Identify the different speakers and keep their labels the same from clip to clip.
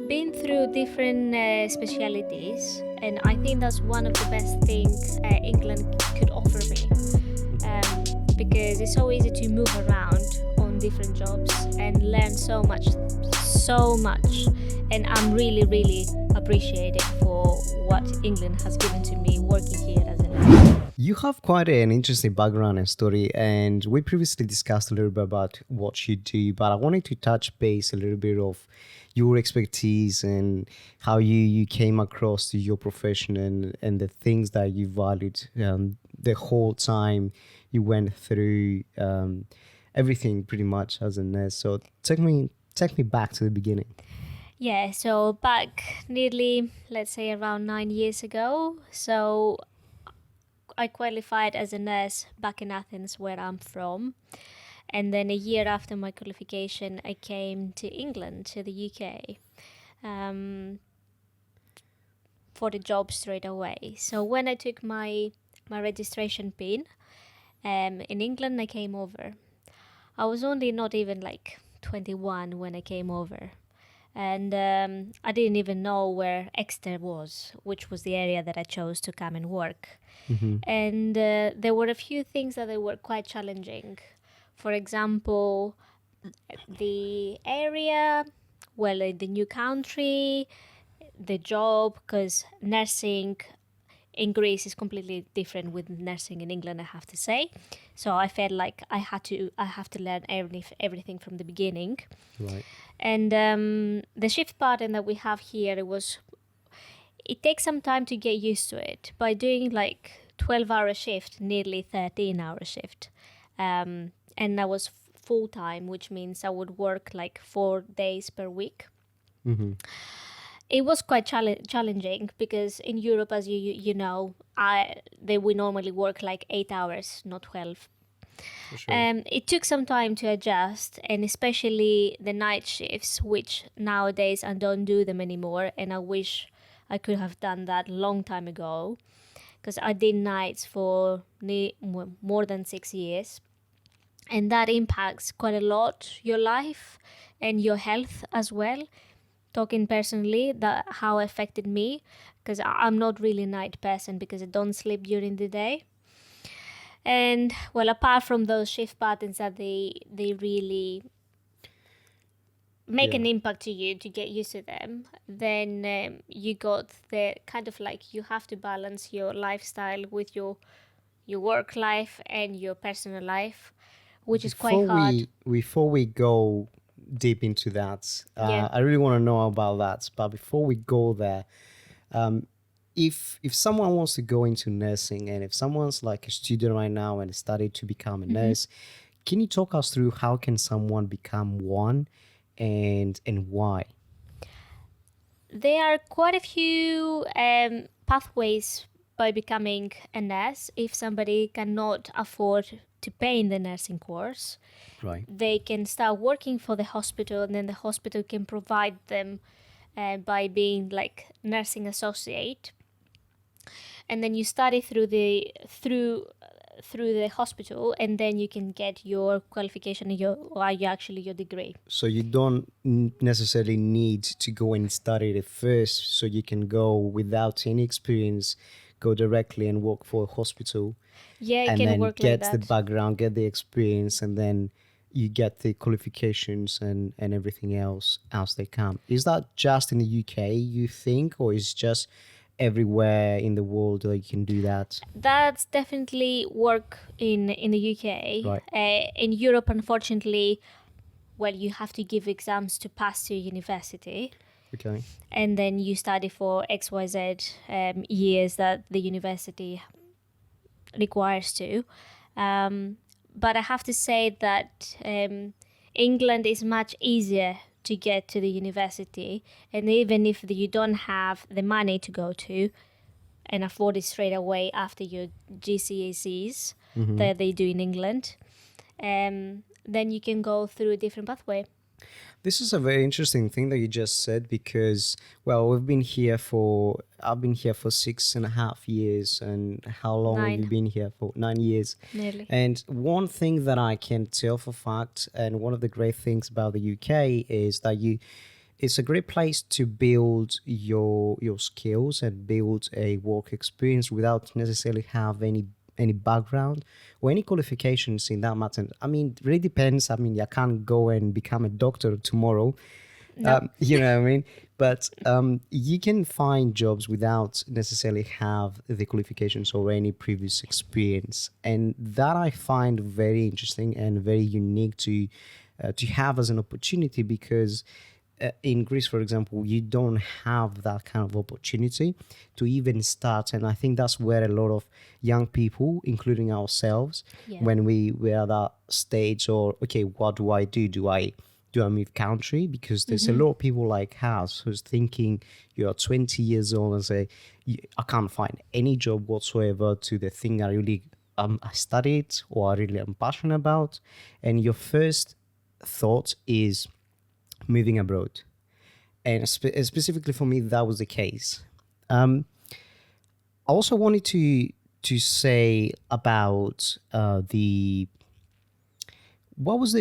Speaker 1: been through different specialities, and I think that's one of the best things England could offer me, because it's so easy to move around on different jobs and learn so much, and I'm really appreciated for what England has given to me working here as a nurse.
Speaker 2: You have quite an interesting background and story, and we previously discussed a little bit about what you do, but I wanted to touch base a little bit of your expertise and how you came across to your profession and the things that you valued the whole time you went through everything pretty much as a nurse. So take me back to the beginning.
Speaker 1: Yeah, so back nearly, let's say, around 9 years ago. So I qualified as a nurse back in Athens, where I'm from. And then a year after my qualification, I came to England, to the UK, for the job straight away. So when I took my registration pin in England, I came over. I was only not even like 21 when I came over. And I didn't even know where Exeter was, which was the area that I chose to come and work.
Speaker 2: Mm-hmm.
Speaker 1: And there were a few things that they were quite challenging. For example, the area, well, the new country, the job, because nursing in Greece is completely different with nursing in England, I have to say. So I felt like I have to learn everything from the beginning.
Speaker 2: Right.
Speaker 1: And the shift pattern that we have here, it takes some time to get used to it by doing like 12-hour shift, nearly 13-hour shift. And that was full time, which means I would work like 4 days per week.
Speaker 2: Mm-hmm.
Speaker 1: It was quite challenging because in Europe, as you know, we normally work like 8 hours, not 12.
Speaker 2: For sure.
Speaker 1: It took some time to adjust, and especially the night shifts, which nowadays I don't do them anymore, and I wish I could have done that long time ago, because I did nights for more than 6 years, and that impacts quite a lot your life and your health as well. Talking personally, that how it affected me, because I'm not really a night person because I don't sleep during the day. And well, apart from those shift patterns that they really make an impact to you to get used to them, then you got the kind of like you have to balance your lifestyle with your work life and your personal life, which is quite hard.
Speaker 2: Before we go deep into that,
Speaker 1: Yeah.
Speaker 2: I really want to know about that. But before we go there, if someone wants to go into nursing, and if someone's like a student right now and studied to become a nurse, can you talk us through how can someone become one, and why?
Speaker 1: There are quite a few pathways by becoming a nurse. If somebody cannot afford to pay in the nursing course,
Speaker 2: Right.
Speaker 1: they can start working for the hospital, and then the hospital can provide them by being like nursing associate. And then you study through the hospital, and then you can get your qualification and your degree.
Speaker 2: So you don't necessarily need to go and study it first, so you can go without any experience, go directly and work for a hospital.
Speaker 1: Yeah, it
Speaker 2: and
Speaker 1: can
Speaker 2: then
Speaker 1: work
Speaker 2: get
Speaker 1: like
Speaker 2: the
Speaker 1: that.
Speaker 2: background, get the experience, and then you get the qualifications and everything else as they come. Is that just in the UK, you think, or is just everywhere in the world that you can do that?
Speaker 1: That's definitely work in the UK.
Speaker 2: Right.
Speaker 1: In Europe, unfortunately, well, you have to give exams to pass to university,
Speaker 2: Okay.
Speaker 1: and then you study for XYZ years that the university requires to. But I have to say that England is much easier to get to the university, and even if you don't have the money to go to and afford it straight away after your GCSEs that they do in England, then you can go through a different pathway.
Speaker 2: This is a very interesting thing that you just said, because, well, I've been here for 6.5 years. And how long have you
Speaker 1: 9.
Speaker 2: been here for? 9 years.
Speaker 1: Nearly.
Speaker 2: And one thing that I can tell for fact, and one of the great things about the UK, is that it's a great place to build your skills and build a work experience without necessarily have any background or any qualifications in that matter. I mean, it really depends. I mean, I can't go and become a doctor tomorrow.
Speaker 1: No.
Speaker 2: You know what I mean? But you can find jobs without necessarily have the qualifications or any previous experience, and that I find very interesting and very unique to have as an opportunity because in Greece, for example, you don't have that kind of opportunity to even start. And I think that's where a lot of young people, including ourselves,
Speaker 1: Yeah.
Speaker 2: when we're at that stage or, okay, what do I do? Do I move country? Because there's a lot of people like us who's thinking you're 20 years old and say, I can't find any job whatsoever to the thing I really I studied or I really am passionate about. And your first thought is moving abroad. And specifically for me, that was the case. I also wanted to say about the what was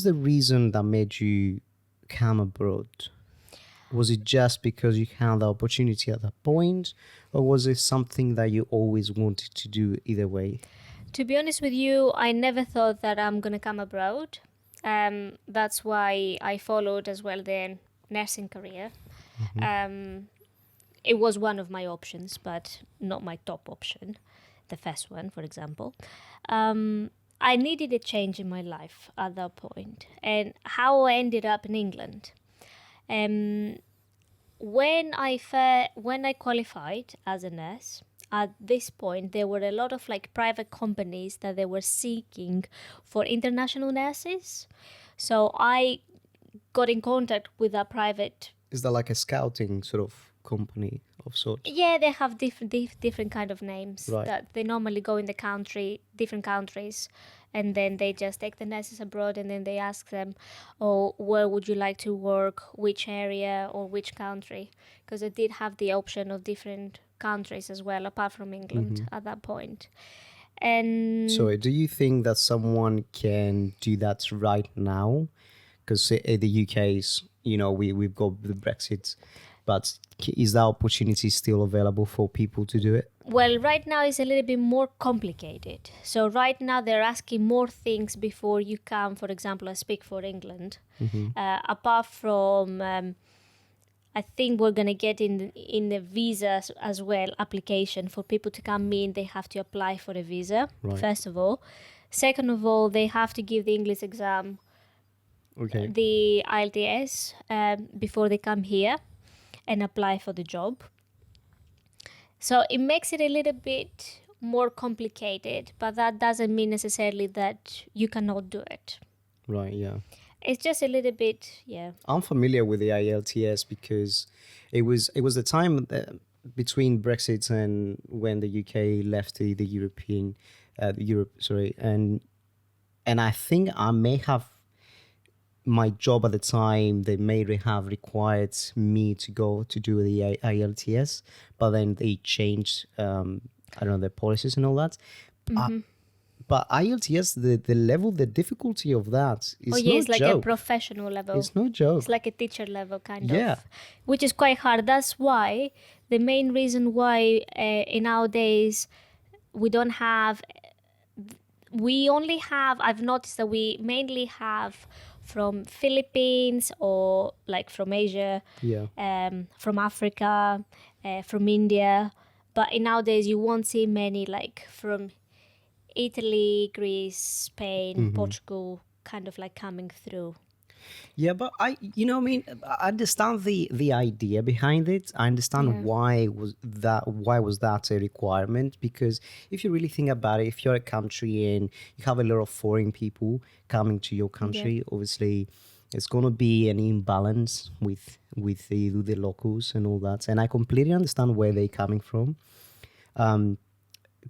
Speaker 2: the reason that made you come abroad? Was it just because you had the opportunity at that point, or was it something that you always wanted to do either way?
Speaker 1: To be honest with you, I never thought that I'm going to come abroad. That's why I followed as well the nursing career. It was one of my options, but not my top option, the first one, for example. I needed a change in my life at that point, and how I ended up in England. When I qualified as a nurse, at this point there were a lot of like private companies that they were seeking for international nurses. So I got in contact with a private.
Speaker 2: Is that like a scouting sort of company of sorts?
Speaker 1: Yeah, they have different kind of names
Speaker 2: Right.
Speaker 1: that they normally go in the different countries, and then they just take the nurses abroad, and then they ask them, oh, where would you like to work, which area or which country, because they did have the option of different countries as well, apart from England at that point. And
Speaker 2: So, do you think that someone can do that right now? Because the UK's, we've got the Brexit, but is that opportunity still available for people to do it?
Speaker 1: well, right now it's a little bit more complicated. So right now they're asking more things before you come. For example, I speak for England. Apart from, I think we're gonna get in the visa as well application for people to come in. They have to apply for a visa first of all. Second of all, they have to give the English exam,
Speaker 2: Okay.
Speaker 1: the IELTS, before they come here and apply for the job. So it makes it a little bit more complicated, but that doesn't mean necessarily that you cannot do it.
Speaker 2: Right, yeah.
Speaker 1: It's just a little bit, yeah.
Speaker 2: I'm familiar with the IELTS because it was the time between Brexit and when the UK left the European, Europe, sorry, and I think I may have my job at the time. They may have required me to go to do the IELTS, but then they changed, I don't know, their policies and all that. But IELTS, the level, the difficulty of that is
Speaker 1: It's like
Speaker 2: joke.
Speaker 1: a professional level.
Speaker 2: It's no joke.
Speaker 1: It's like a teacher level kind
Speaker 2: Yeah.
Speaker 1: of, which is quite hard. That's why the main reason why in nowadays we don't have, we only have, I've noticed that we mainly have from Philippines or like from Asia,
Speaker 2: Yeah.
Speaker 1: from Africa, from India. But in nowadays you won't see many like from Italy, Greece, Spain, Portugal, kind of like coming through.
Speaker 2: Yeah, but I understand the idea behind it. I understand why was that a requirement? Because if you really think about it, if you're a country and you have a lot of foreign people coming to your country, obviously it's going to be an imbalance with the locals and all that. And I completely understand where they're coming from.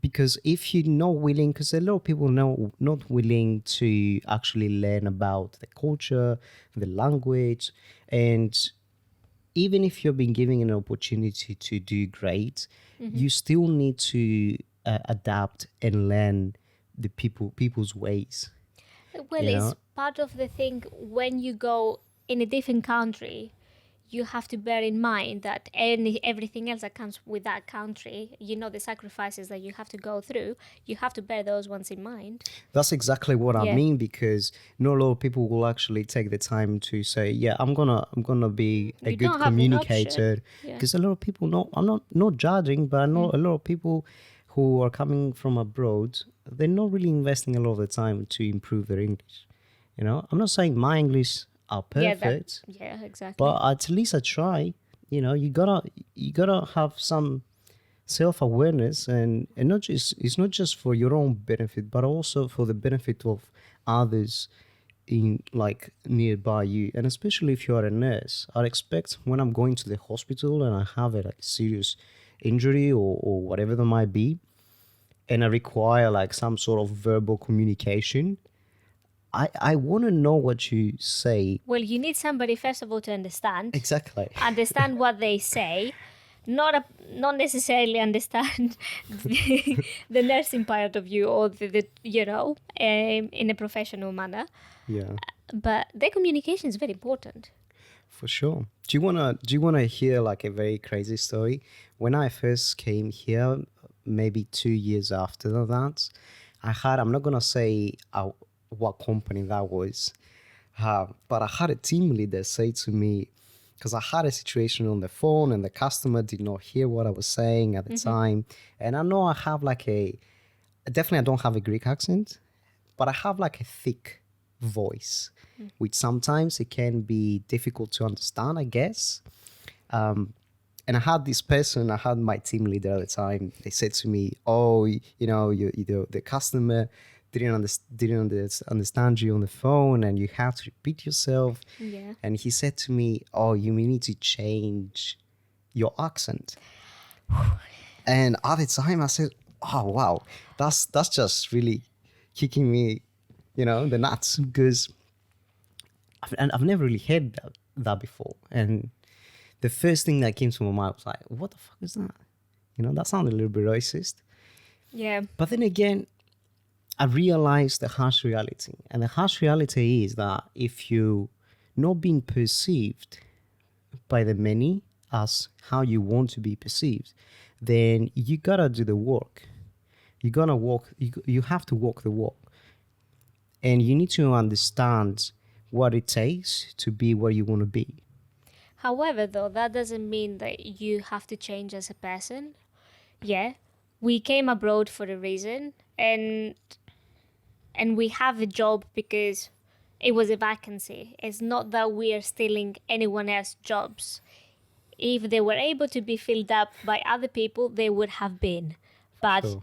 Speaker 2: Because if you're not willing, because a lot of people know not willing to actually learn about the culture, the language, and even if you've been given an opportunity to do great, you still need to adapt and learn the people's ways.
Speaker 1: Well,
Speaker 2: You
Speaker 1: it's
Speaker 2: know?
Speaker 1: part of the thing when you go in a different country. you have to bear in mind that everything else that comes with that country, the sacrifices that you have to go through, you have to bear those ones in mind.
Speaker 2: That's exactly what I
Speaker 1: Yeah.
Speaker 2: mean, because not a lot of people will actually take the time to say, yeah, I'm gonna be a
Speaker 1: You
Speaker 2: good
Speaker 1: don't have an option.
Speaker 2: communicator.
Speaker 1: Yeah.
Speaker 2: Because a lot of people know, I'm not judging, but I know a lot of people who are coming from abroad, they're not really investing a lot of the time to improve their English. I'm not saying my English are perfect,
Speaker 1: Yeah, exactly.
Speaker 2: but at least I try. You gotta have some self-awareness, and not just, it's not just for your own benefit, but also for the benefit of others in, like, nearby you. And especially if you are a nurse, I expect when I'm going to the hospital and I have a, like, serious injury, or whatever that might be, and I require, like, some sort of verbal communication, I want to know what you say.
Speaker 1: Well, you need somebody first of all to understand
Speaker 2: Exactly.
Speaker 1: what they say, not necessarily understand the nursing part of you, or in a professional manner.
Speaker 2: Yeah,
Speaker 1: But their communication is very important.
Speaker 2: for sure. Do you wanna hear, like, a very crazy story? When I first came here, maybe 2 years after that, I'm not gonna say what company that was, but I had a team leader say to me, because I had a situation on the phone and the customer did not hear what I was saying at the time. And I know I have, like, definitely I don't have a Greek accent, but I have, like, a thick voice, which sometimes it can be difficult to understand, I guess. And I had my team leader at the time. They said to me, "Oh, the customer didn't understand you on the phone, and you have to repeat yourself."
Speaker 1: Yeah.
Speaker 2: And he said to me, "Oh, you need to change your accent." And at the time, I said, "Oh, wow, that's just really kicking me, the nuts, because I've never really heard that before." And the first thing that came to my mind was like, what the fuck is that? That sounded a little bit racist.
Speaker 1: Yeah.
Speaker 2: But then again, I realized the harsh reality. And the harsh reality is that if you not being perceived by the many as how you want to be perceived, then you gotta do the work. You gotta walk. You have to walk the walk, and you need to understand what it takes to be where you want to be.
Speaker 1: However, though, that doesn't mean that you have to change as a person. Yeah, we came abroad for a reason, and we have a job because it was a vacancy. It's not that we are stealing anyone else's jobs. If they were able to be filled up by other people, they would have been. But
Speaker 2: Sure.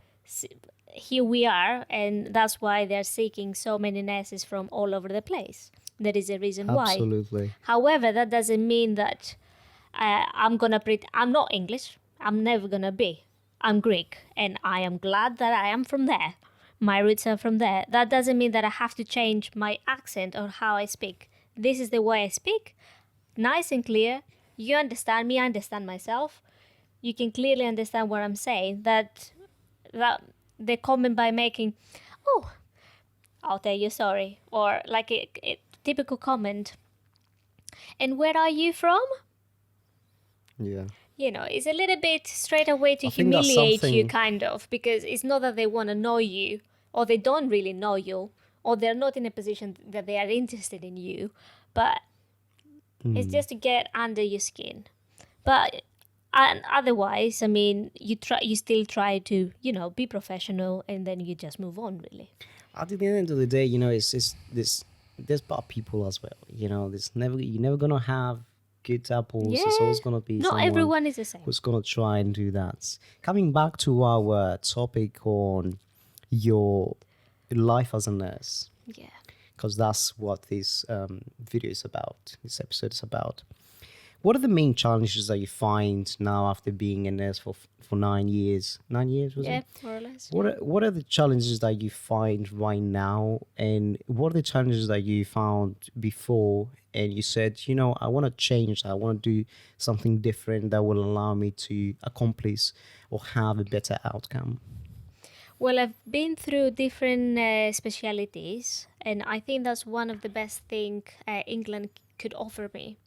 Speaker 1: here we are, and that's why they're seeking so many nurses from all over the place. That is the reason why.
Speaker 2: Absolutely.
Speaker 1: However, that doesn't mean that I'm not English. I'm never gonna be. I'm Greek, and I am glad that I am from there. My roots are from there. That doesn't mean that I have to change my accent or how I speak. This is the way I speak, nice and clear. You understand me, I understand myself. You can clearly understand what I'm saying. That the comment by making, "Oh, I'll tell you sorry," or like a typical comment. "And where are you from?"
Speaker 2: Yeah.
Speaker 1: It's a little bit straight away to
Speaker 2: I think that's
Speaker 1: humiliate you,
Speaker 2: something-
Speaker 1: kind of, because it's not that they want to know you, or they don't really know you, or they're not in a position that they are interested in you, but it's just to get under your skin. But and otherwise, I mean, you still try to, be professional, and then you just move on, really.
Speaker 2: At the end of the day, it's this. There's bad people as well. You're never gonna have good apples.
Speaker 1: Yeah.
Speaker 2: There's always gonna be
Speaker 1: Not
Speaker 2: someone
Speaker 1: everyone is the same.
Speaker 2: who's gonna try and do that. Coming back to our topic on your life as a nurse,
Speaker 1: Yeah.
Speaker 2: because that's what this video is about. This episode is about. What are the main challenges that you find now after being a nurse for 9 years? 9 years, was
Speaker 1: Yeah,
Speaker 2: it?
Speaker 1: more or less.
Speaker 2: What are the challenges that you find right now, and what are the challenges that you found before, and you said, I want to change, I want to do something different that will allow me to accomplish or have a better outcome?
Speaker 1: Well, I've been through different specialities, and I think that's one of the best thing England could offer me.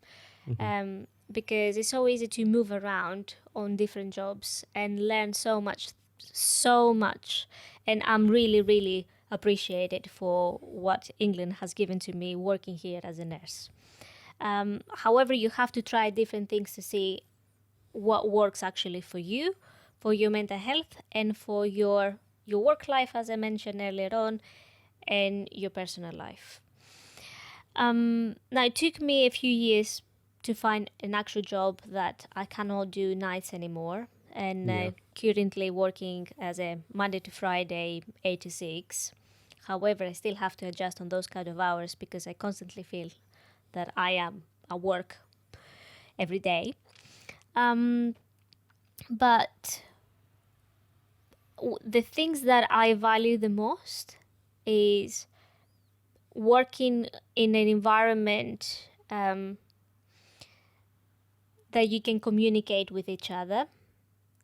Speaker 1: because it's so easy to move around on different jobs and learn so much, so much. And I'm really, really appreciated for what England has given to me working here as a nurse. However, you have to try different things to see what works actually for your mental health, and for your work life, as I mentioned earlier on, and your personal life. Now, it took me a few years to find an actual job that I cannot do nights anymore, and
Speaker 2: Yeah.
Speaker 1: currently working as a Monday to Friday, 8 to 6. However, I still have to adjust on those kind of hours because I constantly feel that I am at work every day. But the things that I value the most is working in an environment that you can communicate with each other,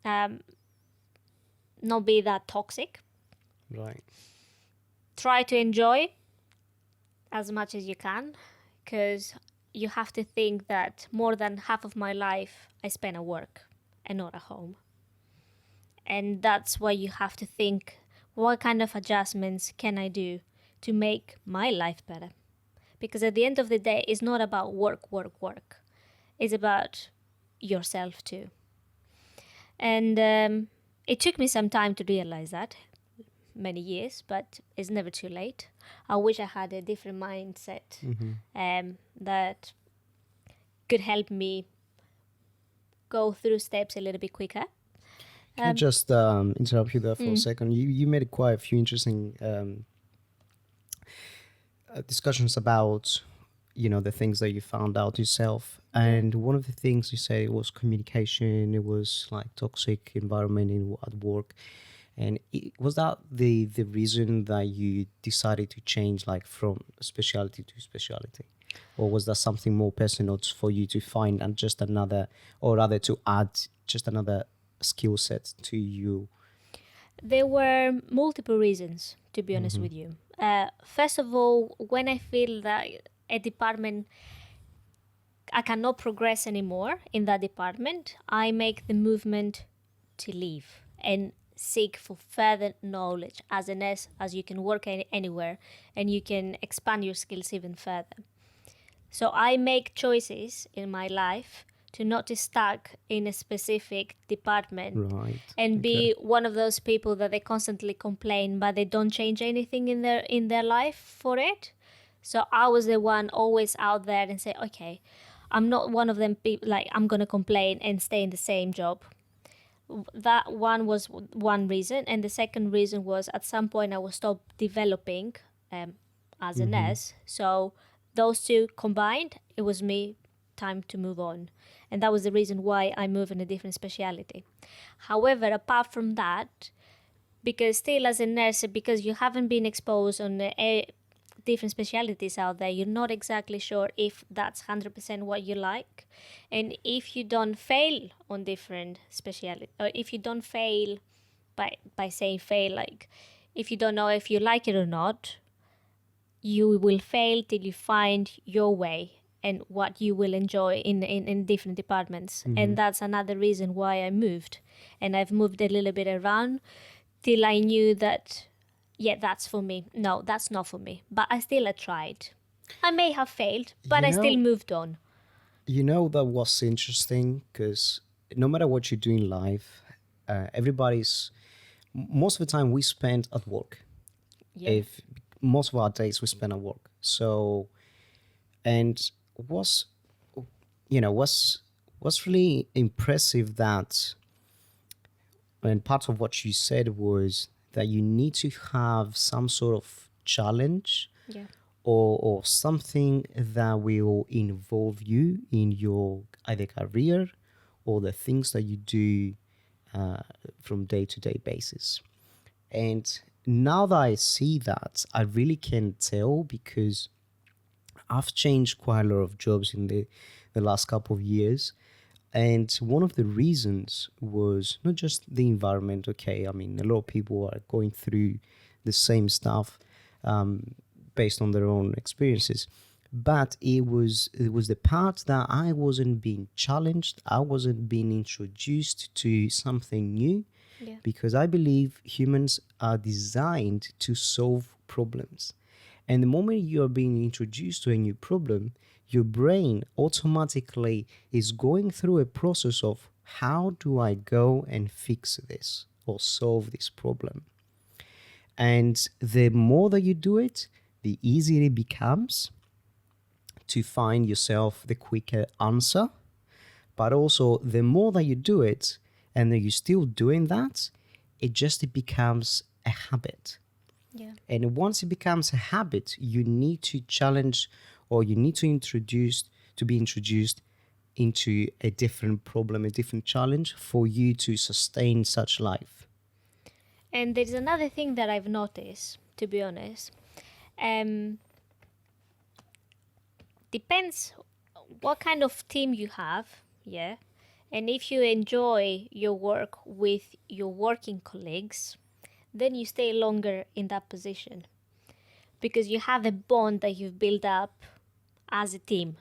Speaker 1: not be that toxic.
Speaker 2: Right.
Speaker 1: Try to enjoy as much as you can, because you have to think that more than half of my life I spend at work and not at home. And that's why you have to think, what kind of adjustments can I do to make my life better? Because at the end of the day, it's not about work, work, work. It's about yourself too. And it took me some time to realize that, many years, but it's never too late. I wish I had a different mindset that could help me go through steps a little bit quicker.
Speaker 2: Can I just interrupt you there for a second? You made quite a few interesting discussions about, the things that you found out yourself. And one of the things you said was communication. It was like toxic environment at work. And was that the reason that you decided to change, like from specialty to specialty? Or was that something more personal for you to find and just another, or rather to add just another skill set to you?
Speaker 1: There were multiple reasons, to be honest with you. First of all, when I feel that a department, I cannot progress anymore in that department, I make the movement to leave and seek for further knowledge as a nurse, as you can work anywhere and you can expand your skills even further. So I make choices in my life to not to stuck in a specific department,
Speaker 2: Right.
Speaker 1: and be one of those people that they constantly complain but they don't change anything in their life for it. So I was the one always out there and say, okay, I'm not one of them people like I'm gonna complain and stay in the same job. That one was one reason, and the second reason was at some point I was stop developing as a nurse. So those two combined, it was me time to move on, and that was the reason why I moved in a different specialty. However, apart from that, because still as a nurse, because you haven't been exposed on different specialties out there, you're not exactly sure if that's 100% what you like. And if you don't fail on different specialties, or if you don't fail by saying fail, like if you don't know if you like it or not, you will fail till you find your way and what you will enjoy in different departments. And that's another reason why I moved. And I've moved a little bit around till I knew that, yeah, that's for me. No, that's not for me. But I still tried. I may have failed, but I still moved on.
Speaker 2: That was interesting because no matter what you do in life, most of the time we spend at work.
Speaker 1: Yeah.
Speaker 2: If most of our days we spend at work. So, and what's really impressive that, and part of what you said was that you need to have some sort of challenge
Speaker 1: Yeah.
Speaker 2: or something that will involve you in your either career or the things that you do from day-to-day basis. And now that I see that, I really can tell because I've changed quite a lot of jobs in the last couple of years. And one of the reasons was not just the environment. Okay, I mean, a lot of people are going through the same stuff based on their own experiences. but it was the part that I wasn't being challenged, I wasn't being introduced to something new,
Speaker 1: Yeah.
Speaker 2: because I believe humans are designed to solve problems. And the moment you are being introduced to a new problem, your brain automatically is going through a process of, how do I go and fix this or solve this problem? And the more that you do it, the easier it becomes to find yourself the quicker answer. But also, the more that you do it and that you're still doing that, it becomes a habit.
Speaker 1: Yeah.
Speaker 2: And once it becomes a habit, you need to challenge, or you need to be introduced into a different problem, a different challenge for you to sustain such life.
Speaker 1: And there's another thing that I've noticed, to be honest. Um, Depends what kind of team you have, yeah. And if you enjoy your work with your working colleagues, then you stay longer in that position because you have a bond that you've built up as a team.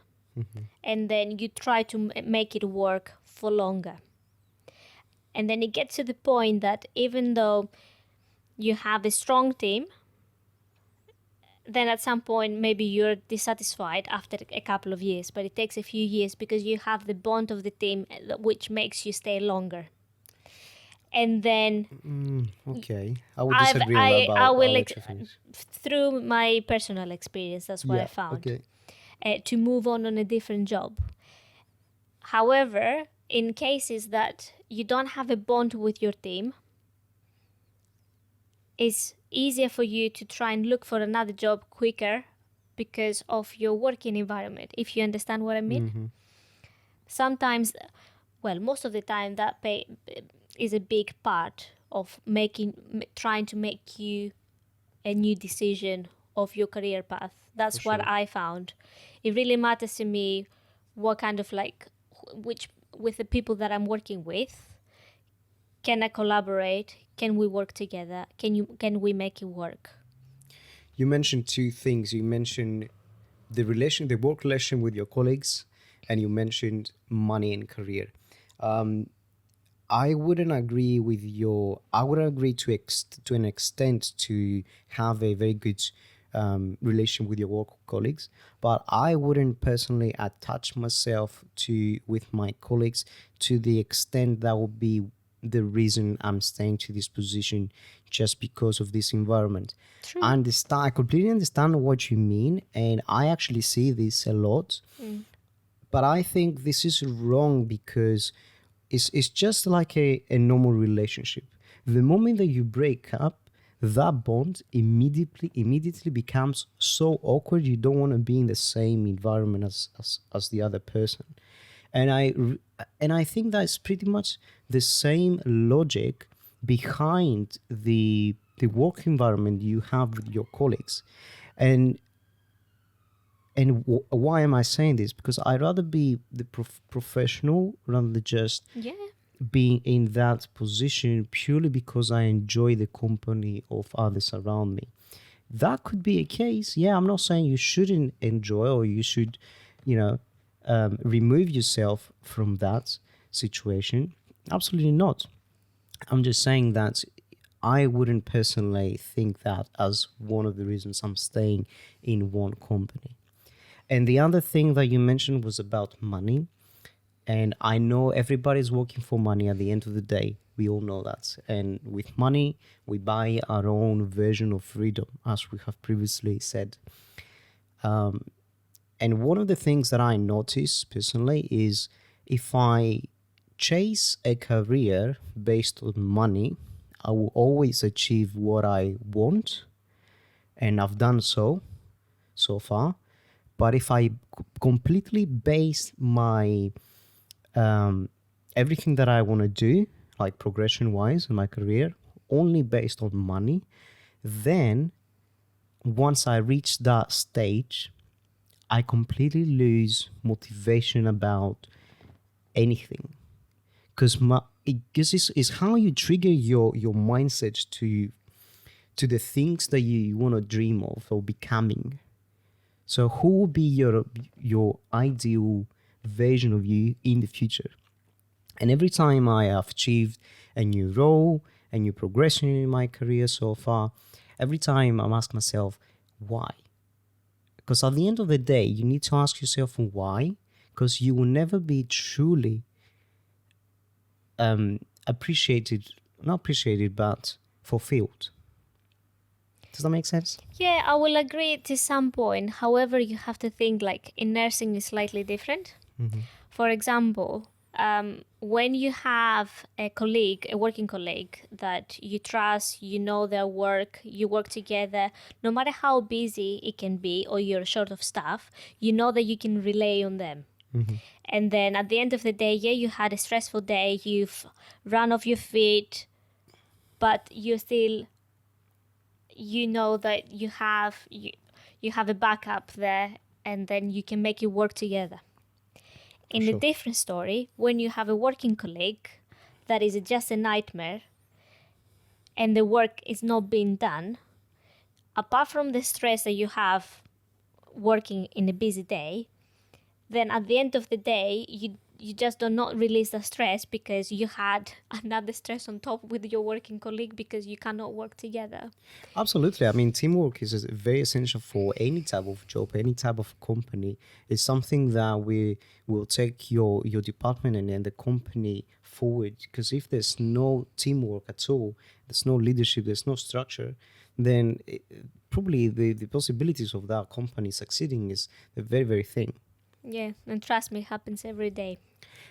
Speaker 1: And then you try to make it work for longer. And then it gets to the point that even though you have a strong team, then at some point maybe you're dissatisfied after a couple of years, but it takes a few years because you have the bond of the team which makes you stay longer. And then
Speaker 2: Okay, I would disagree on that, but
Speaker 1: I
Speaker 2: I'll
Speaker 1: will
Speaker 2: let you finish.
Speaker 1: through my personal experience, that's what I
Speaker 2: Yeah,
Speaker 1: found,
Speaker 2: okay.
Speaker 1: to move on a different job. However, in cases that you don't have a bond with your team, it's easier for you to try and look for another job quicker because of your working environment, if you understand what I mean. Sometimes, well, most of the time, that is a big part of trying to make you a new decision of your career path. That's
Speaker 2: For
Speaker 1: what
Speaker 2: sure.
Speaker 1: I found. It really matters to me what kind of which with the people that I'm working with. Can I collaborate? Can we work together? Can we make it work?
Speaker 2: You mentioned two things. You mentioned the work relation with your colleagues, and you mentioned money and career. I wouldn't agree with your. I would agree to an extent to have a very good relation with your work colleagues, but I wouldn't personally attach myself to with my colleagues to the extent that would be the reason I'm staying to this position, just because of this environment.
Speaker 1: True.
Speaker 2: I completely understand what you mean, and I actually see this a lot. But I think this is wrong because it's just like a normal relationship. The moment that you break up, that bond immediately becomes so awkward. You don't want to be in the same environment as the other person. And I think that's pretty much the same logic behind the work environment you have with your colleagues. And why am I saying this? Because I'd rather be the professional rather than just
Speaker 1: Yeah.
Speaker 2: being in that position purely because I enjoy the company of others around me. That could be a case. Yeah, I'm not saying you shouldn't enjoy, or you should, remove yourself from that situation. Absolutely not. I'm just saying that I wouldn't personally think that as one of the reasons I'm staying in one company. And the other thing that you mentioned was about money. And I know everybody's working for money at the end of the day. We all know that. And with money, we buy our own version of freedom, as we have previously said. And one of the things that I notice personally is, if I chase a career based on money, I will always achieve what I want. And I've done so far. But if I completely base my everything that I want to do, like progression wise in my career, only based on money, then once I reach that stage, I completely lose motivation about anything. Because it's how you trigger your mindset to the things that you want to dream of or becoming. So who will be your ideal version of you in the future? And every time I have achieved a new role, a new progression in my career so far, every time I'm asking myself, why? Because at the end of the day, you need to ask yourself why, because you will never be truly appreciated, not appreciated, but fulfilled. Does that make sense?
Speaker 1: Yeah, I will agree to some point. However, you have to think like in nursing is slightly different. For example, when you have a colleague, a working colleague that you trust, you know their work, you work together, no matter how busy it can be or you're short of staff, you know that you can rely on them. And then at the end of the day, yeah, you had a stressful day, you've run off your feet, but you still, you know that you have a backup there, and then you can make it work together. In a
Speaker 2: sure.
Speaker 1: different story, when you have a working colleague that is just a nightmare and the work is not being done, apart from the stress that you have working in a busy day, then at the end of the day, you just do not release the stress because you had another stress on top with your working colleague because you cannot work together.
Speaker 2: Absolutely. I mean, teamwork is very essential for any type of job, any type of company. It's something that we will take your department and then the company forward. Because if there's no teamwork at all, there's no leadership, there's no structure, then probably the possibilities of that company succeeding is a very, very thin.
Speaker 1: Yeah, and trust me, it happens every day.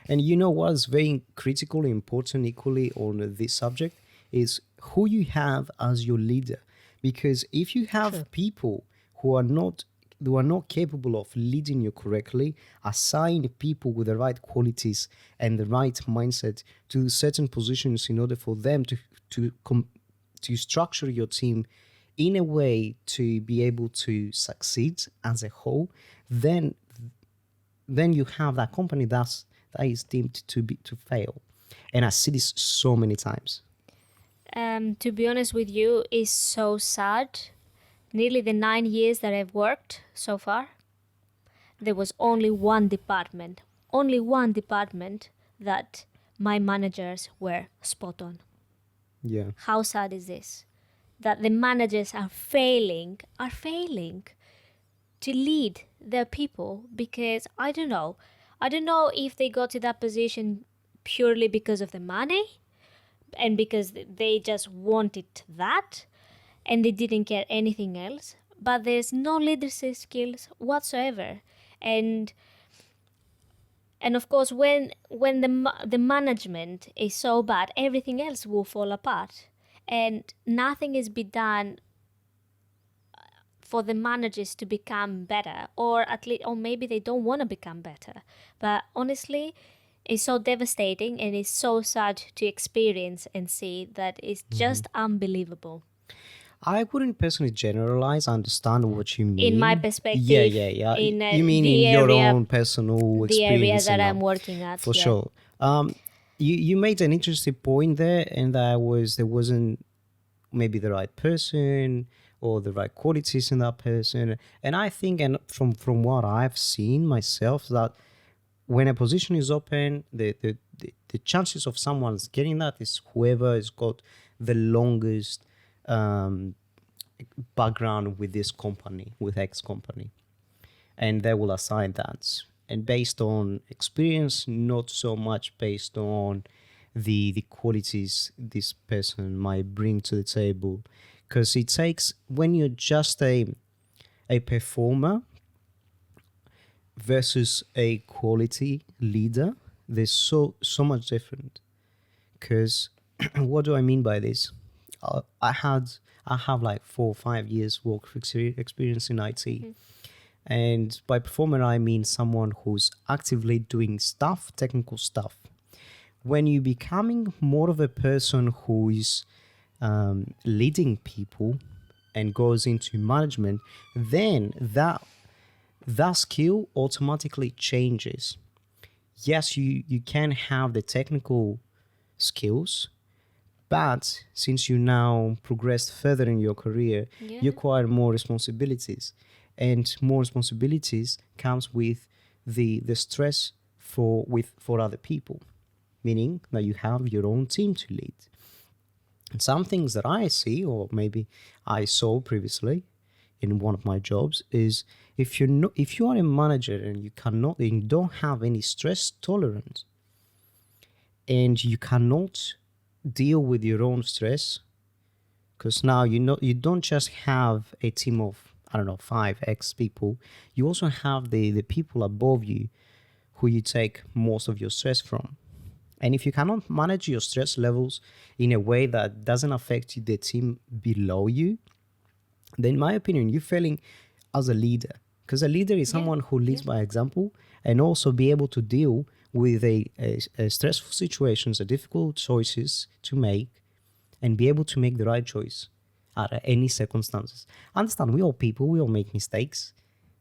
Speaker 2: And you know what's very critically important equally on this subject is who you have as your leader. Because if you have
Speaker 1: True.
Speaker 2: people who are not capable of leading you correctly, assign people with the right qualities and the right mindset to certain positions in order for them to structure your team in a way to be able to succeed as a whole, then you have that company that is deemed to fail. And I see this so many times.
Speaker 1: To be honest with you, it's so sad. Nearly the 9 years that I've worked so far, there was only one department that my managers were spot on.
Speaker 2: Yeah.
Speaker 1: How sad is this? That the managers are failing to lead their people because I don't know if they got to that position purely because of the money and because they just wanted that and they didn't care anything else, but there's no leadership skills whatsoever. And of course when the management is so bad, everything else will fall apart and nothing is be done for the managers to become better, or at least, or maybe they don't want to become better. But honestly, it's so devastating and it's so sad to experience and see that it's just unbelievable.
Speaker 2: I wouldn't personally generalize. I understand what you mean.
Speaker 1: In my perspective,
Speaker 2: Yeah.
Speaker 1: in
Speaker 2: You mean in your own personal
Speaker 1: the area
Speaker 2: experience
Speaker 1: that
Speaker 2: and
Speaker 1: I'm
Speaker 2: all.
Speaker 1: working at.
Speaker 2: For
Speaker 1: yeah.
Speaker 2: sure. You made an interesting point there, and that was there wasn't maybe the right person or the right qualities in that person. And I think, and from what I've seen myself, that when a position is open, the chances of someone's getting that is whoever has got the longest background with this company, with X company, and they will assign that. And based on experience, not so much based on the qualities this person might bring to the table. Because it takes, when you're just a performer versus a quality leader, there's so much different. Because what do I mean by this? I have like 4 or 5 years work experience in IT. And by performer, I mean someone who's actively doing stuff, technical stuff. When you're becoming more of a person who is leading people and goes into management, then that skill automatically changes. Yes, you can have the technical skills, but since you now progressed further in your career,
Speaker 1: Yeah.
Speaker 2: you acquire more responsibilities. and more responsibilities comes with the stress for other people, meaning that you have your own team to lead. And some things that I see, or maybe I saw previously in one of my jobs, is if you are a manager and you don't have any stress tolerance, and you cannot deal with your own stress, because now you don't just have a team of, I don't know, 5x people. You also have the people above you who you take most of your stress from. And if you cannot manage your stress levels in a way that doesn't affect the team below you, then in my opinion, you're failing as a leader. Because a leader is someone who leads by example, and also be able to deal with a stressful situations, a difficult choices to make, and be able to make the right choice at any circumstances. Understand, we all people, we all make mistakes.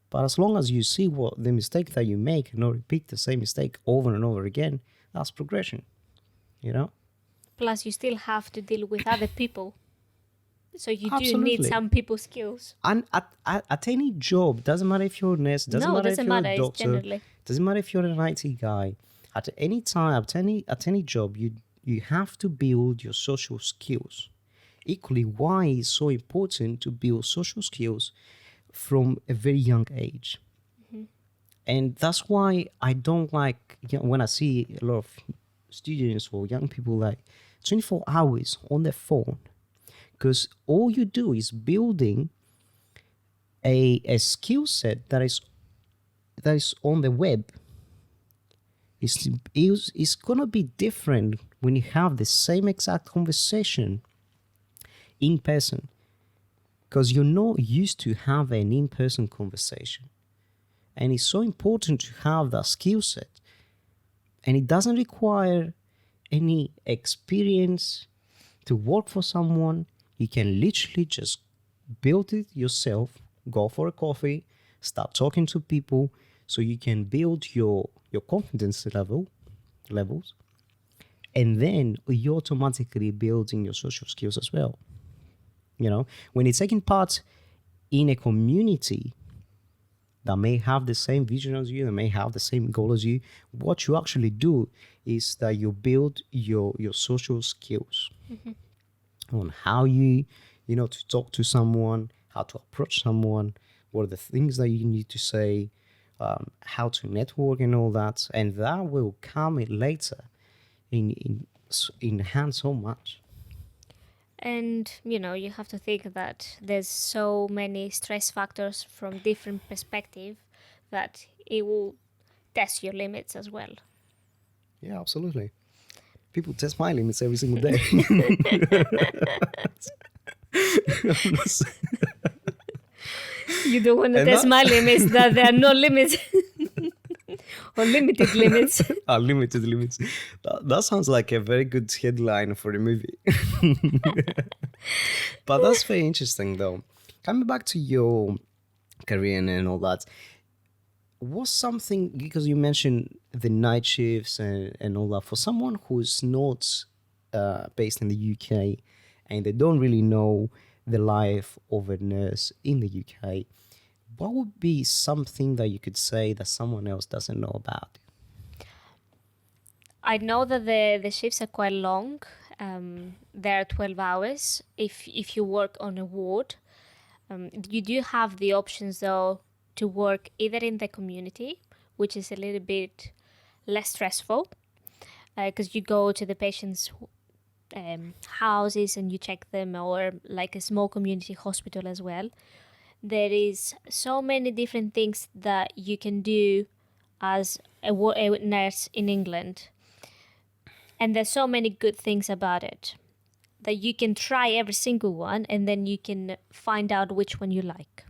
Speaker 2: But as long as you see what the mistake that you make and not repeat the same mistake over and over again, that's progression, you know?
Speaker 1: Plus, you still have to deal with other people. So you do need
Speaker 2: Absolutely.
Speaker 1: some people skills.
Speaker 2: And at any job, doesn't matter if you're a nurse, doesn't matter if you're a
Speaker 1: It's
Speaker 2: doctor,
Speaker 1: generally.
Speaker 2: doesn't matter if you're an IT guy. At any time, at any job, you have to build your social skills. Equally, why is so important to build social skills from a very young age. And that's why I don't like, when I see a lot of students or young people like 24 hours on their phone, because all you do is building a skill set that is on the web. It's gonna be different when you have the same exact conversation in person, because you're not used to have an in-person conversation. And it's so important to have that skill set. And it doesn't require any experience to work for someone. You can literally just build it yourself, go for a coffee, start talking to people, so you can build your confidence levels. And then you're automatically building your social skills as well. You know, when you're taking part in a community that may have the same vision as you, that may have the same goal as you, what you actually do is that you build your social skills on how to talk to someone, how to approach someone, what are the things that you need to say, how to network and all that. And that will come in later in hand so much.
Speaker 1: And, you have to think that there's so many stress factors from different perspective that it will test your limits as well.
Speaker 2: Yeah, absolutely. People test my limits every single day.
Speaker 1: You don't want to
Speaker 2: And
Speaker 1: test
Speaker 2: that-
Speaker 1: my limits, that there are no limits. Or limited limits.
Speaker 2: Unlimited limits. That sounds like a very good headline for a movie. But that's very interesting, though. Coming back to your career and all that, was something, because you mentioned the night shifts and all that, for someone who's not based in the UK and they don't really know the life of a nurse in the UK, what would be something that you could say that someone else doesn't know about?
Speaker 1: I know that the shifts are quite long. They're 12 hours if you work on a ward. You do have the options, though, to work either in the community, which is a little bit less stressful, because you go to the patient's houses and you check them, or like a small community hospital as well. There is so many different things that you can do as a nurse in England. And there's so many good things about it that you can try every single one and then you can find out which one you like.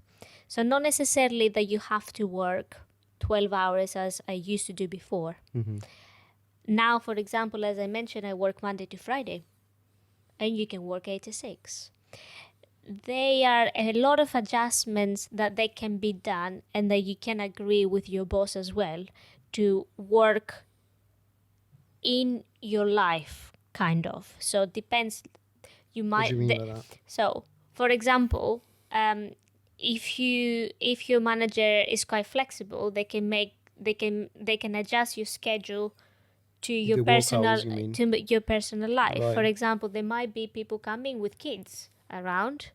Speaker 1: So not necessarily that you have to work 12 hours as I used to do before. Now, for example, as I mentioned, I work Monday to Friday and you can work 8 to 6. There are a lot of adjustments that they can be done and that you can agree with your boss as well to work in your life, kind of. So it depends. You might.
Speaker 2: What do you mean by that?
Speaker 1: So, for example, if your manager is quite flexible, they can adjust your schedule to your
Speaker 2: The work
Speaker 1: personal
Speaker 2: hours, you mean?
Speaker 1: life. For
Speaker 2: Right.
Speaker 1: example, there might be people coming with kids around,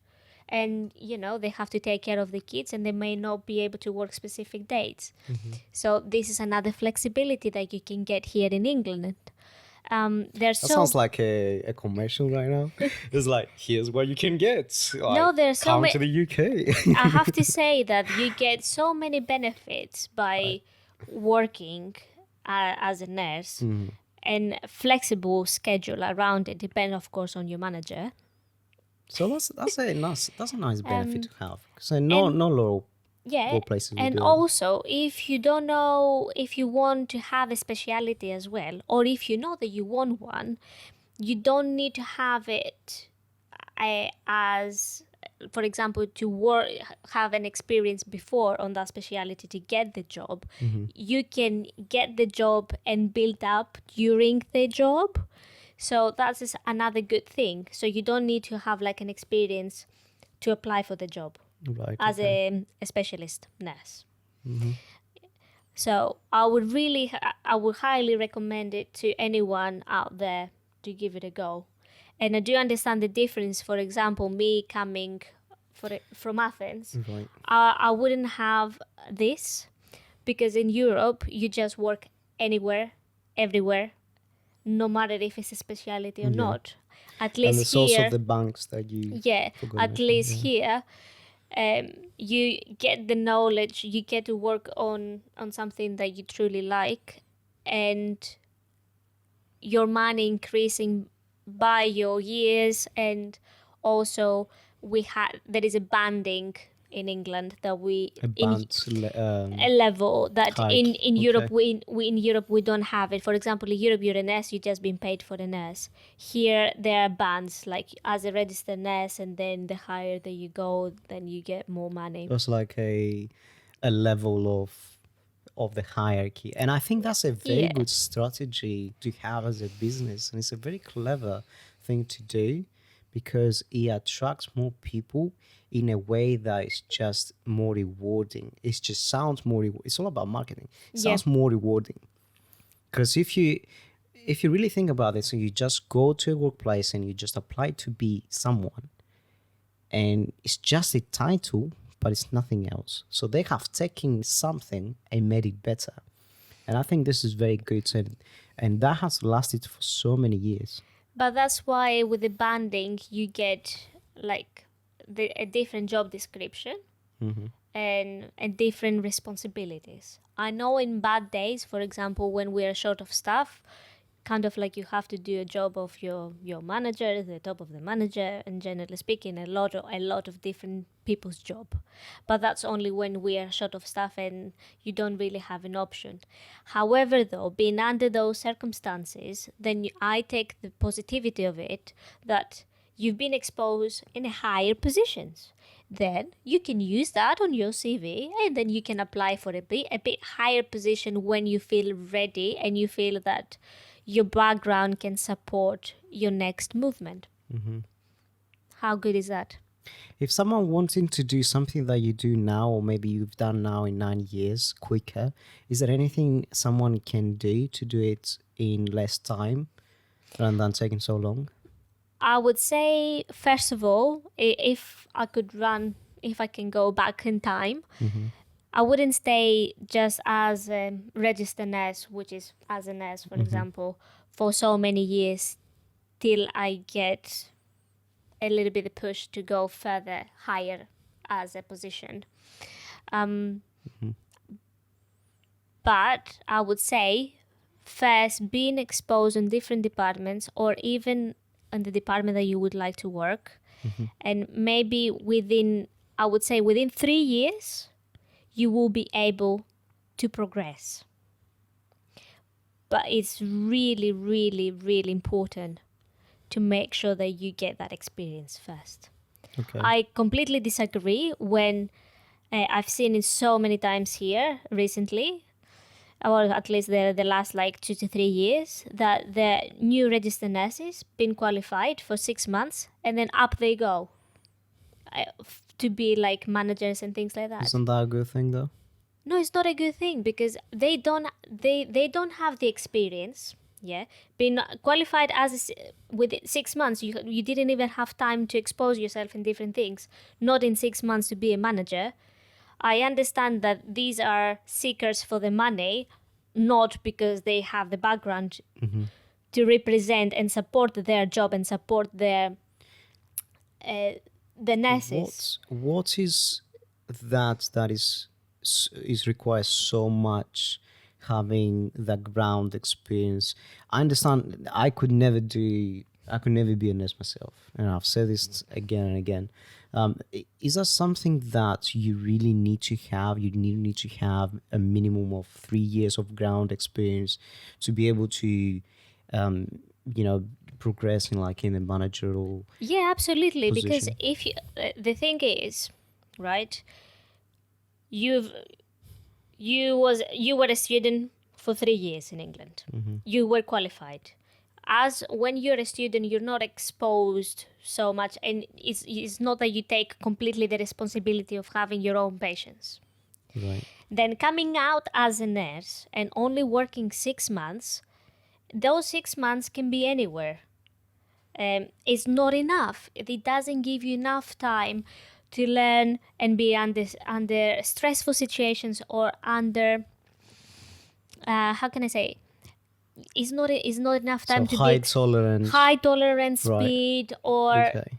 Speaker 1: and they have to take care of the kids, and they may not be able to work specific dates. So this is another flexibility that you can get here in England. There's
Speaker 2: That
Speaker 1: so
Speaker 2: sounds like a commercial right now. It's like, here's what you can get.
Speaker 1: no,
Speaker 2: Like,
Speaker 1: there's so
Speaker 2: come
Speaker 1: many.
Speaker 2: to the UK.
Speaker 1: I have to say that you get so many benefits by working as a nurse, and flexible schedule around it, depend of course on your manager.
Speaker 2: So that's a nice benefit to have. So
Speaker 1: and-
Speaker 2: no lot
Speaker 1: Yeah,
Speaker 2: of workplaces will
Speaker 1: and
Speaker 2: do
Speaker 1: also if you don't know if you want to have a speciality as well, or if you know that you want one, you don't need to have it as, for example, to work, have an experience before on that speciality to get the job. You can get the job and build up during the job. So that's just another good thing. So you don't need to have like an experience to apply for the job
Speaker 2: it. Right.
Speaker 1: as
Speaker 2: okay.
Speaker 1: a specialist nurse. So I would highly recommend it to anyone out there to give it a go. And I do understand the difference. For example, me coming from Athens,
Speaker 2: Right.
Speaker 1: I wouldn't have this, because in Europe you just work anywhere, everywhere, no matter if it's a specialty or not. At
Speaker 2: And
Speaker 1: least
Speaker 2: there's also
Speaker 1: here,
Speaker 2: the banks that you
Speaker 1: yeah,
Speaker 2: forgot to
Speaker 1: at
Speaker 2: mention,
Speaker 1: least
Speaker 2: yeah.
Speaker 1: here, you get the knowledge, you get to work on something that you truly like, and your money increasing by your years. And also there is a banding in England that
Speaker 2: A band
Speaker 1: a level that
Speaker 2: hike.
Speaker 1: in Europe
Speaker 2: Okay.
Speaker 1: we in Europe we don't have it. For example, in Europe you're a nurse, you just been paid for the nurse. Here there are bands, like as a registered nurse, and then the higher that you go, then you get more money.
Speaker 2: It's like a level of the hierarchy, and I think that's a very
Speaker 1: Yeah.
Speaker 2: good strategy to have as a business, and it's a very clever thing to do, because it attracts more people in a way that is just more rewarding. It just sounds more it's all about marketing. It
Speaker 1: Yeah.
Speaker 2: sounds more rewarding, because if you really think about it, so you just go to a workplace and you just apply to be someone, and it's just a title, but it's nothing else. So they have taken something and made it better. And I think this is very good, and that has lasted for so many years.
Speaker 1: But that's why with the banding you get like a different job description and different responsibilities. I know in bad days, for example, when we are short of staff, kind of like you have to do a job of your manager, the top of the manager, and generally speaking, a lot of different people's job. But that's only when we are short of staff and you don't really have an option. However, though, being under those circumstances, then I take the positivity of it that you've been exposed in higher positions. Then you can use that on your CV, and then you can apply for a bit higher position when you feel ready and you feel that your background can support your next movement. How good is that?
Speaker 2: If someone wanting to do something that you do now, or maybe you've done now in 9 years quicker, is there anything someone can do to do it in less time rather than taking so long?
Speaker 1: I would say, first of all, if I can go back in time, I wouldn't stay just as a registered nurse, which is as a nurse, for example, for so many years till I get a little bit of push to go further higher as a position. But I would say, first, being exposed in different departments, or even in the department that you would like to work, and maybe within 3 years, you will be able to progress. But it's really, really, really important to make sure that you get that experience first.
Speaker 2: Okay.
Speaker 1: I completely disagree when I've seen it so many times here recently, or at least the last like 2 to 3 years, that the new registered nurses been qualified for 6 months and then up they go to be like managers and things like that.
Speaker 2: Isn't that a good thing though?
Speaker 1: No, it's not a good thing because they don't have the experience. Yeah, being qualified as with 6 months, you didn't even have time to expose yourself in different things. Not in 6 months to be a manager. I understand that these are seekers for the money, not because they have the background to represent and support their job and support their the nurses.
Speaker 2: What is that is requires so much having the ground experience? I understand I could never be a nurse myself, and I've said this again and again. Is that something that you really need to have? You need to have a minimum of 3 years of ground experience to be able to progress in a managerial.
Speaker 1: Yeah, absolutely. Because
Speaker 2: Position.
Speaker 1: if you, the thing is, right, you were a student for 3 years in England. You were qualified. As when you're a student, you're not exposed so much, and it's not that you take completely the responsibility of having your own patients.
Speaker 2: Right.
Speaker 1: Then coming out as a nurse and only working 6 months, those 6 months can be anywhere. It's not enough. It doesn't give you enough time to learn and be under stressful situations or under how can I say? It's not enough time
Speaker 2: So
Speaker 1: to
Speaker 2: high
Speaker 1: be
Speaker 2: tolerance.
Speaker 1: high tolerance
Speaker 2: Right.
Speaker 1: speed or
Speaker 2: Okay.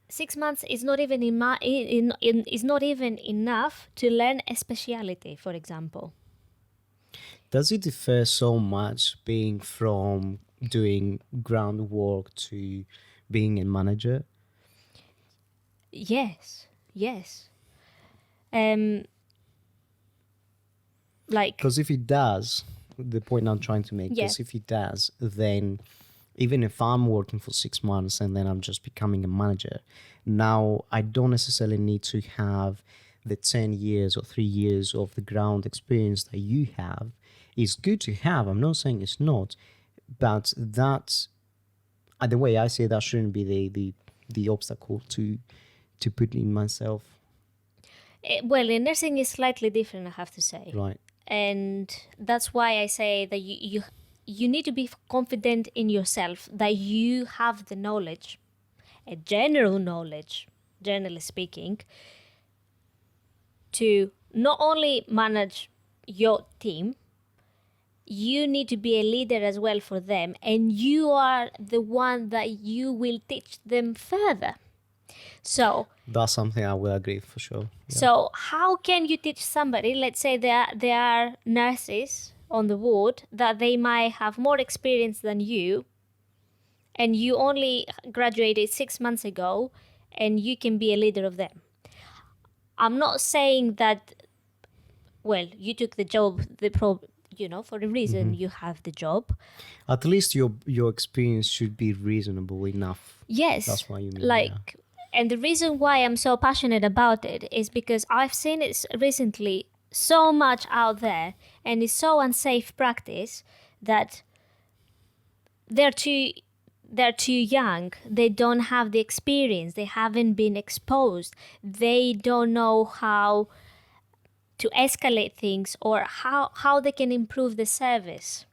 Speaker 1: 6 months is not even is not even enough to learn a speciality, for example.
Speaker 2: Does it differ so much being from doing groundwork to being a manager?
Speaker 1: Yes. Um, like
Speaker 2: Because if it does, the point I'm trying to make,
Speaker 1: Yeah.
Speaker 2: because if it does, then even if I'm working for 6 months and then I'm just becoming a manager, now I don't necessarily need to have the 10 years or 3 years of the ground experience that you have. It's good to have. I'm not saying it's not, but that's the way I say that shouldn't be the obstacle to put in myself.
Speaker 1: well, in nursing is slightly different, I have to say.
Speaker 2: Right.
Speaker 1: And that's why I say that you need to be confident in yourself that you have the knowledge, a general knowledge, generally speaking, to not only manage your team, you need to be a leader as well for them, and you are the one that you will teach them further. So
Speaker 2: That's something I will agree for sure. Yeah.
Speaker 1: So how can you teach somebody, let's say there are nurses on the ward that they might have more experience than you, and you only graduated 6 months ago, and you can be a leader of them. I'm not saying that, well, you took the job, for a reason you have the job.
Speaker 2: At least your experience should be reasonable enough.
Speaker 1: Yes.
Speaker 2: That's what you mean.
Speaker 1: Like, and the reason why I'm so passionate about it is because I've seen it recently so much out there, and it's so unsafe practice that they're too young. They don't have the experience. They haven't been exposed. They don't know how to escalate things or how they can improve the service.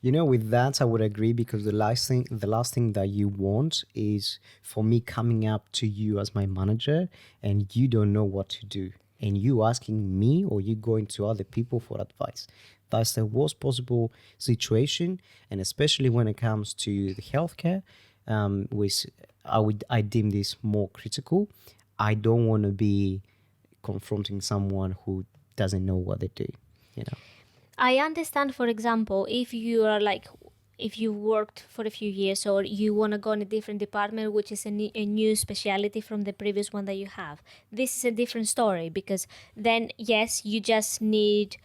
Speaker 2: With that, I would agree, because the last thing that you want is for me coming up to you as my manager and you don't know what to do, and you asking me or you going to other people for advice. That's the worst possible situation, and especially when it comes to the healthcare, which I deem this more critical. I don't want to be confronting someone who doesn't know what they do.
Speaker 1: I understand, for example, if you worked for a few years or you want to go in a different department, which is a new specialty from the previous one that you have. This is a different story, because then, yes, you just need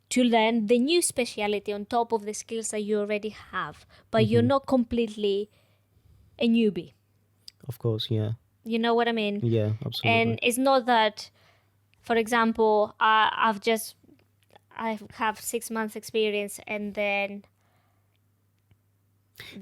Speaker 1: to learn the new specialty on top of the skills that you already have, but you're not completely a newbie.
Speaker 2: Of course, yeah.
Speaker 1: You know what I mean?
Speaker 2: Yeah, absolutely.
Speaker 1: And it's not that, for example, I have 6 months experience and then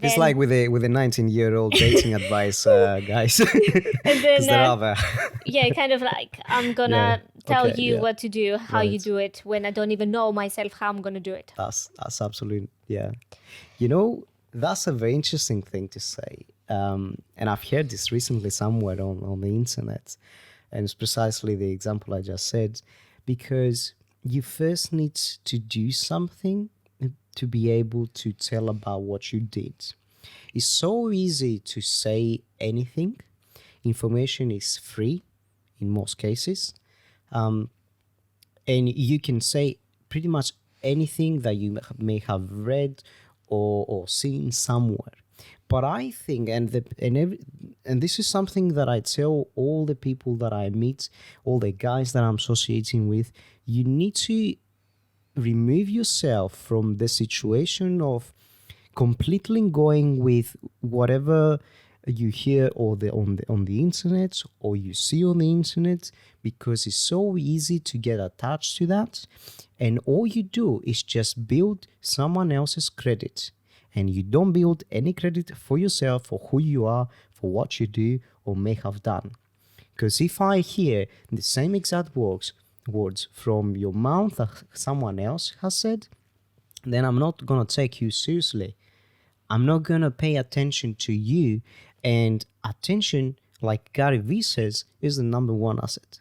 Speaker 2: It's like
Speaker 1: then
Speaker 2: with a 19-year-old dating advice, guys,
Speaker 1: and
Speaker 2: because
Speaker 1: then
Speaker 2: there are there.
Speaker 1: yeah, kind of like I'm
Speaker 2: Yeah.
Speaker 1: gonna tell
Speaker 2: Okay.
Speaker 1: you
Speaker 2: Yeah.
Speaker 1: what to do, how you
Speaker 2: Right.
Speaker 1: do it, when I don't even know myself how I'm gonna do it.
Speaker 2: That's absolute. Yeah. You know, that's a very interesting thing to say. And I've heard this recently somewhere on the internet. And it's precisely the example I just said. Because you first need to do something to be able to tell about what you did. It's so easy to say anything. Information is free in most cases. Um, and you can say pretty much anything that you may have read or seen somewhere. But I think, and this is something that I tell all the people that I meet, all the guys that I'm associating with, you need to remove yourself from the situation of completely going with whatever you hear or on the internet or you see on the internet, because it's so easy to get attached to that, and all you do is just build someone else's credit, and you don't build any credit for yourself, for who you are, for what you do or may have done. Because if I hear the same exact words from your mouth that someone else has said, then I'm not gonna take you seriously. I'm not gonna pay attention to you. And attention, like Gary Vee says, is the number one asset.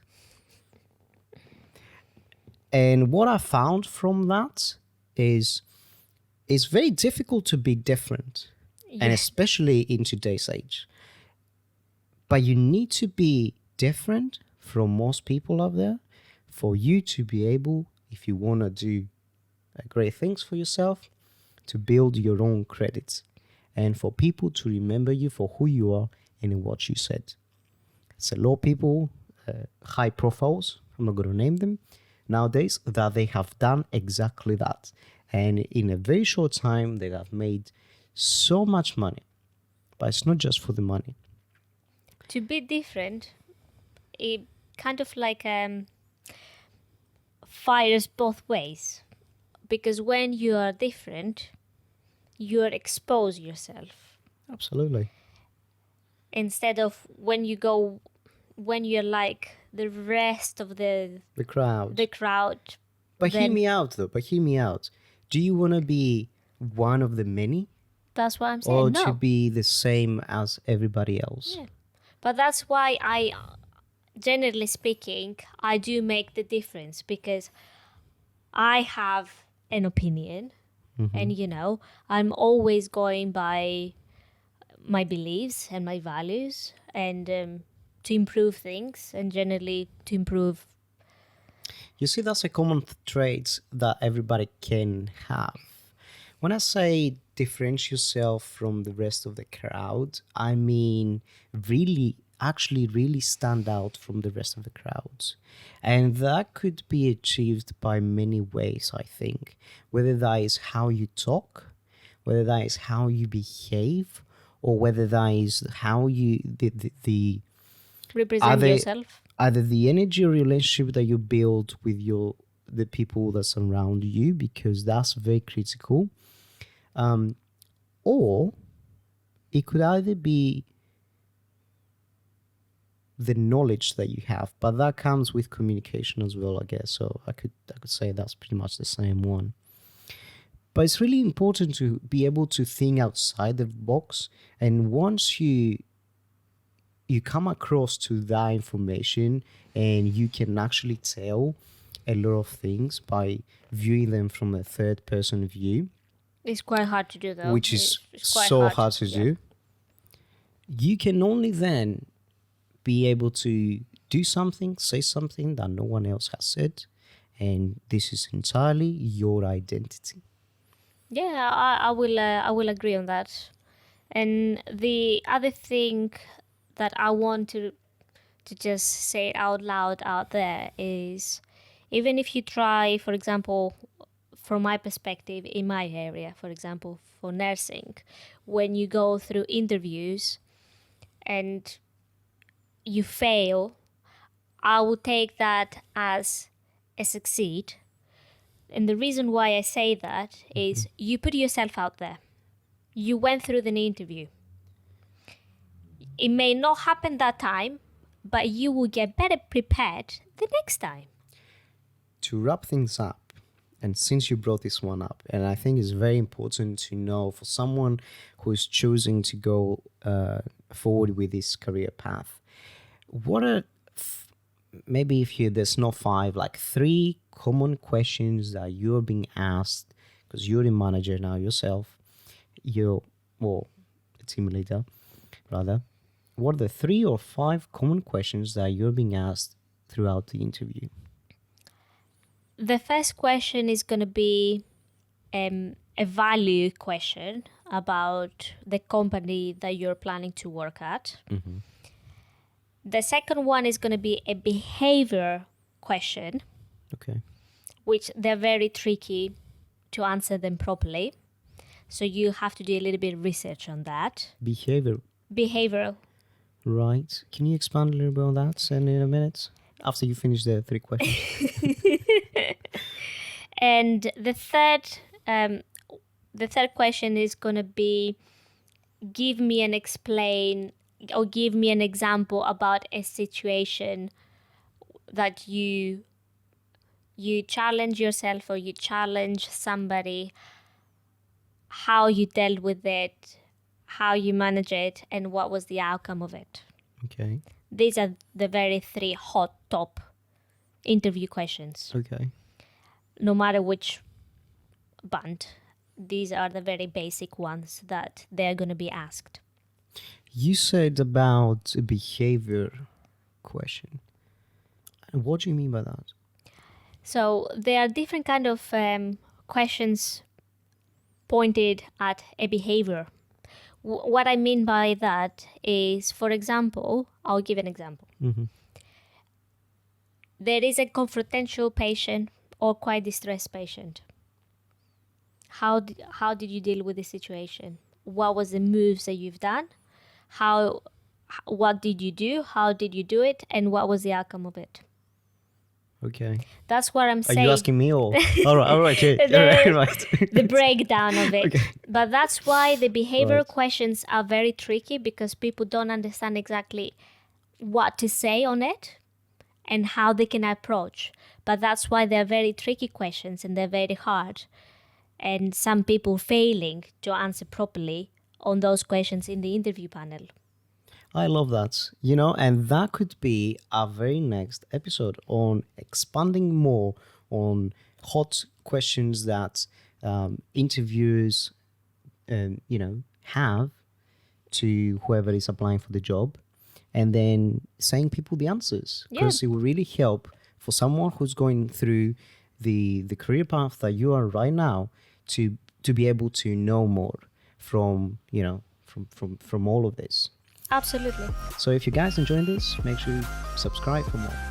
Speaker 2: And what I found from that is it's very difficult to be different, and
Speaker 1: Yeah.
Speaker 2: especially in today's age. But you need to be different from most people out there for you to be able, if you want to do great things for yourself, to build your own credits and for people to remember you for who you are and what you said. It's a lot of people, high profiles, I'm not going to name them nowadays, that they have done exactly that. And in a very short time, they have made so much money. But it's not just for the money.
Speaker 1: To be different, it kind of like fires both ways, because when you are different, you are expose yourself
Speaker 2: Absolutely.
Speaker 1: instead of when you're like the rest of
Speaker 2: The crowd.
Speaker 1: the crowd.
Speaker 2: But hear
Speaker 1: Then
Speaker 2: me out, though. But hear me out. Do you want to be one of the many
Speaker 1: that's what I'm
Speaker 2: or
Speaker 1: saying.
Speaker 2: to
Speaker 1: No,
Speaker 2: be the same as everybody else?
Speaker 1: yeah, but that's why I, generally speaking, I do make the difference, because I have an opinion, and I'm always going by my beliefs and my values, and to improve things, and generally to improve.
Speaker 2: You see, that's a common trait that everybody can have. When I say differentiate yourself from the rest of the crowd, I mean really, actually, really stand out from the rest of the crowds. And that could be achieved by many ways, I think. Whether that is how you talk, whether that is how you behave, or whether that is how you, the
Speaker 1: Represent
Speaker 2: other
Speaker 1: yourself.
Speaker 2: either the energy or relationship that you build with the people that surround you, because that's very critical, or it could either be the knowledge that you have, but that comes with communication as well, I guess. So I could say that's pretty much the same one. But it's really important to be able to think outside the box, and once you come across to that information, and you can actually tell a lot of things by viewing them from a third person view,
Speaker 1: It's quite hard to do, though.
Speaker 2: which is
Speaker 1: It's quite
Speaker 2: so hard to
Speaker 1: yeah.
Speaker 2: do. You can only then be able to do something, say something that no one else has said, and this is entirely your identity.
Speaker 1: Yeah, I will agree on that. And the other thing that I want to just say it out loud out there is, even if you try, for example, from my perspective in my area, for example, for nursing, when you go through interviews and you fail, I would take that as a succeed. And the reason why I say that is you put yourself out there. you went through the interview. It may not happen that time, but you will get better prepared the next time.
Speaker 2: To wrap things up, and since you brought this one up, and I think it's very important to know for someone who is choosing to go forward with this career path, what are maybe if you there's not five, like 3 common questions that you're being asked because you're the manager now yourself, you're a team leader rather. What are the 3 or 5 common questions that you're being asked throughout the interview?
Speaker 1: The first question is going to be a value question about the company that you're planning to work at.
Speaker 2: Mm-hmm.
Speaker 1: The second one is going to be a behavior question,
Speaker 2: Okay.
Speaker 1: which they're very tricky to answer them properly. So you have to do a little bit of research on that. Behavioral.
Speaker 2: Right. Can you expand a little bit on that in a minute? After you finish the 3 questions.
Speaker 1: And the third question is going to be give me an example about a situation that you challenge yourself or you challenge somebody, how you dealt with it, how you manage it, and what was the outcome of it.
Speaker 2: Okay.
Speaker 1: These are the very 3 hot top interview questions.
Speaker 2: Okay.
Speaker 1: No matter which band, these are the very basic ones that they're going to be asked.
Speaker 2: You said about a behavior question. What do you mean by that?
Speaker 1: So there are different kind of questions pointed at a behavior. What I mean by that is, for example, I'll give an example.
Speaker 2: Mm-hmm.
Speaker 1: There is a confrontational patient or quite distressed patient. How did you deal with the situation? What was the moves that you've done? What did you do? How did you do it? And what was the outcome of it?
Speaker 2: Okay.
Speaker 1: That's what I'm saying.
Speaker 2: Are you asking me or? All right. Okay. Right.
Speaker 1: The breakdown of it.
Speaker 2: Okay.
Speaker 1: But that's why the behavioral
Speaker 2: Right.
Speaker 1: questions are very tricky, because people don't understand exactly what to say on it and how they can approach. But that's why they're very tricky questions and they're very hard. And some people failing to answer properly on those questions in the interview panel.
Speaker 2: I love that. And that could be our very next episode on expanding more on hot questions that interviewers, have to whoever is applying for the job, and then saying people the answers, because it will really help for someone who's going through the career path that you are right now to be able to know more from all of this.
Speaker 1: Absolutely.
Speaker 2: So if you guys enjoyed this, make sure you subscribe for more.